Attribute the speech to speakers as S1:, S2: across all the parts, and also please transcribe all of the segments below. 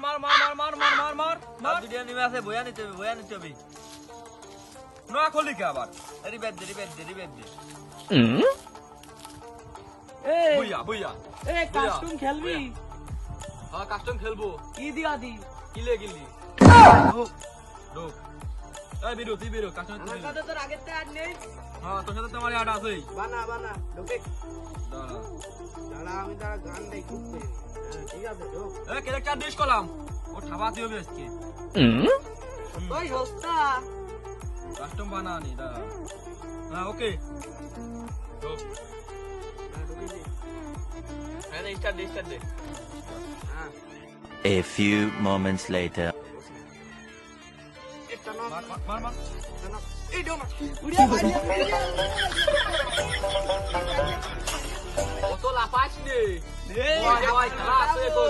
S1: মার মার মার মার মার মার মার মার
S2: ভিডিও নিমে আছে বয়া নিতে হবে
S1: না খলি কে আবার
S2: রিবেট দে
S3: এই
S1: বুইয়া বুইয়া
S3: এই কাস্টম খেলবি
S1: হ্যাঁ কাস্টম খেলবো
S3: কি দিয়া দি
S1: কিলে গিলি ঢোক এই বিরু তুই বিরু কাস্টম
S3: আমার সাথে তোর আগের তে আর নেই
S1: হ্যাঁ তোর সাথে তো আমার আট আছেই
S3: বানা ঢোকে
S1: দাঁড়া
S3: দাঁড়া আমি তারা গান দেই খুব পেয়ে ঠিক আছে ঢোক
S1: এ ক্যারেক্টার ডিশ করলাম ও ঠাবাতে হবে আজকে
S3: ওই সস্তা
S1: কাস্টম বানানি দাঁড়া হ্যাঁ ওকে ঢোক
S3: ঢোকে দে
S2: হ্যাঁ স্টার্ট দে
S3: হ্যাঁ
S4: A few moments later.
S3: একটা না
S1: মার মার মার
S3: এই ডোমা উড়িয়া মারিয়া
S1: কত লাফাস নে
S3: এই
S1: ওই খেলা আছে তো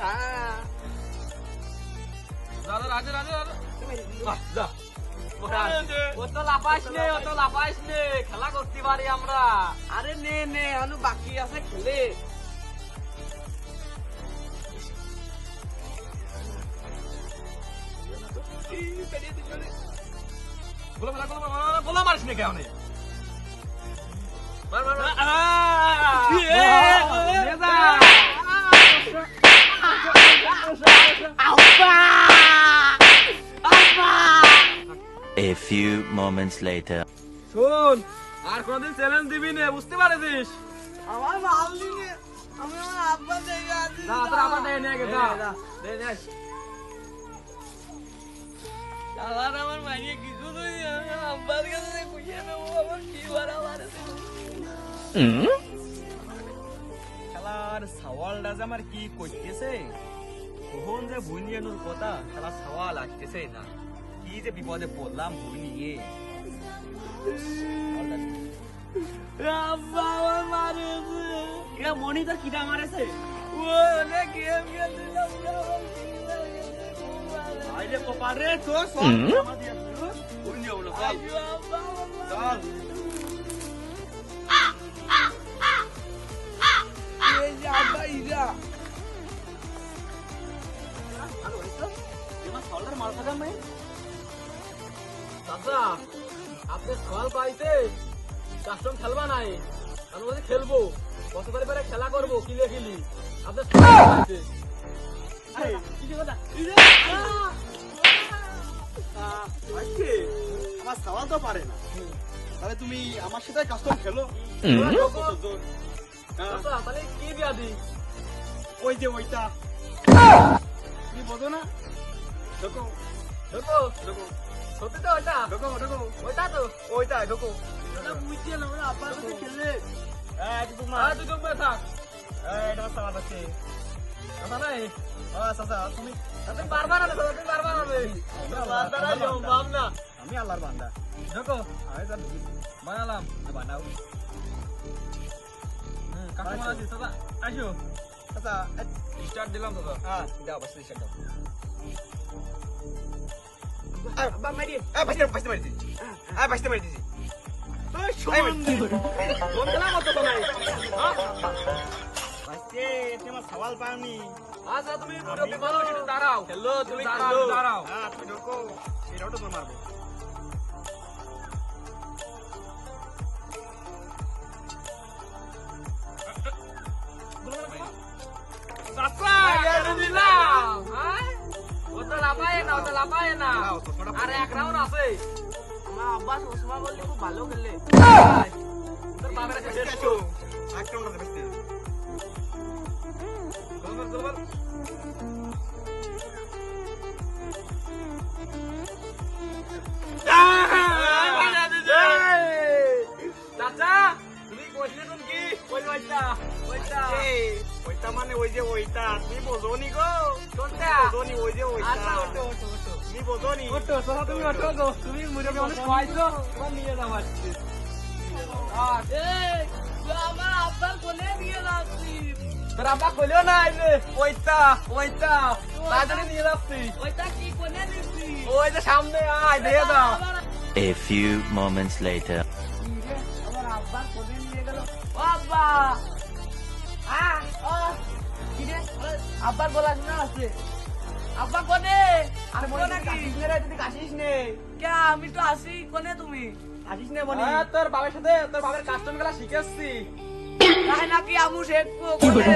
S3: হ্যাঁ
S1: দাদা রাজা রাজা যা
S2: ও তো লাফাইস নে খেলা করতে পারি আমরা
S3: আরে নে আনু বাকি আছে খেলে
S1: গোলা মারিস নে কেন
S2: মার
S4: A few moments later.
S1: শোন আর কোনদিন চ্যালেঞ্জ দিবি না বুঝতে পারছিস
S3: আমার মাল নিয়ে আমি আমার আব্বা জায়গা আছি
S1: না তোর আবার দে নিয়ে গেছা
S2: দে
S3: আর আমার মাইয়ে কিছু তুই আব্বার কাছে খুঁজে নেবো আমার কি বাড়া মারেছে
S1: খেলার সওয়ালটা যে আমার কি করতেছে কখন যে ভুই নিয়ে নুর কথা খেলা সওয়াল আসতেছে না কি যে বিপদে পড়লাম ভুই নিয়ে
S3: আব্বা আমার মারেছে
S2: এটা মনিটর কিটা মারেছে
S3: ও অনেক গেম খেলছিলাম
S1: আইলে কপারে তো সব আমার দিয়ে ভুই নিয়ে বলো চল চল
S3: এই যে আব্বা ইরা
S2: চাচা আপনি সওয়াল পাইছে কাস্টম খেলবা নাই আমি বলছি খেলবো কত করে খেলা করবো কিলে কিলি আপনি সওয়াল পাইছে
S5: আমার সাওয়াল তো পারে না তাহলে তুমি আমার সাথে কাস্টম খেলো
S2: চাচা তাহলে কি দিয়া দি
S5: ওই যে ওইটা তুমি বোঝো না ঢোকো
S2: ঢোকো সত্যি তো ওইটা
S5: ঢোকো ঢোকো
S2: ওইটা তো
S5: ওইটা ঢোকো
S3: বুঝছে না ওরা আব্বার সাথে খেললে
S2: তুই জমবে থাক
S5: এটা সাওয়াল আছে
S2: কথা নাই
S5: চাচা তুমি
S2: তুমি পারবা না তুমি পারবা না বাপ না
S5: আমি আল্লাহর বান্দা
S1: দেখো
S5: আমি জানি
S1: বানালাম
S5: বানাও
S1: কাস্টমার আছে দাদা আসো
S5: চাচা
S1: স্টার্ট দিলাম দাদা
S5: হ্যাঁ দাও বাস দিশা দাও
S3: আব্বা মারি
S5: বাইতে মারি দিছি বাইতে মারি দিছি
S2: কোন খেলা করতে তো নাই
S5: বাইতে তোমার সওয়াল পাওনি
S2: আচ্ছা তুমি ভালো দাঁড়াও
S1: খেলো তুমি
S2: দাঁড়াও,
S1: দাঁড়াও
S5: হ্যাঁ তুমি ঢোকো এটাও তো মারবো
S2: ওটা লাফায় না আর এক রাউন্ড আছে
S3: আমার আব্বা ওসমা বললে খুব ভালো খেললে
S2: তোর বাবার কাছে শেষ
S5: একটু একটা উন্নত বেশি
S2: চাচা তুমি কইলে তুমি কি কই ওইটা
S5: ওইটা মানে ওই যে ওইটা তুমি বোঝোনি গো
S2: কোনটা
S5: বোঝোনি ওই যে ওইটা
S2: আচ্ছা ওটো
S5: তুমি বোঝোনি
S2: ওটো চাচা তুমি ওটো গো তুমি মুরব্বি অনেক খাইছো তোমার নিয়ে যাও আজকে
S3: এই তুই আমার আব্বার কোলে নিয়ে যাচ্ছি
S2: তোর আব্বা কইলো না আইলে ওইটা তাড়াতাড়ি নিয়ে যাচ্ছি
S3: ওইটা কি কোলে নিচ্ছি
S2: ওই যে সামনে আয় দিয়ে দাও
S4: A few moments later.
S3: আমার আব্বার কোলে নিয়ে গেল ও আব্বা কি রে আব্বার গলা শোনা আছে আব্বা কোনে
S1: আর মনে
S3: নাকি
S1: কাশিস নে রে, তুই কাশিস নে।
S3: কে আমি তো আসি কোনে তুমি
S1: কাশিস নে মনি।
S2: তোর বাবার সাথে তোর বাবার কাস্টম খেলা শিখেছি।
S3: তাই নাকি আমু শেখবো কোনে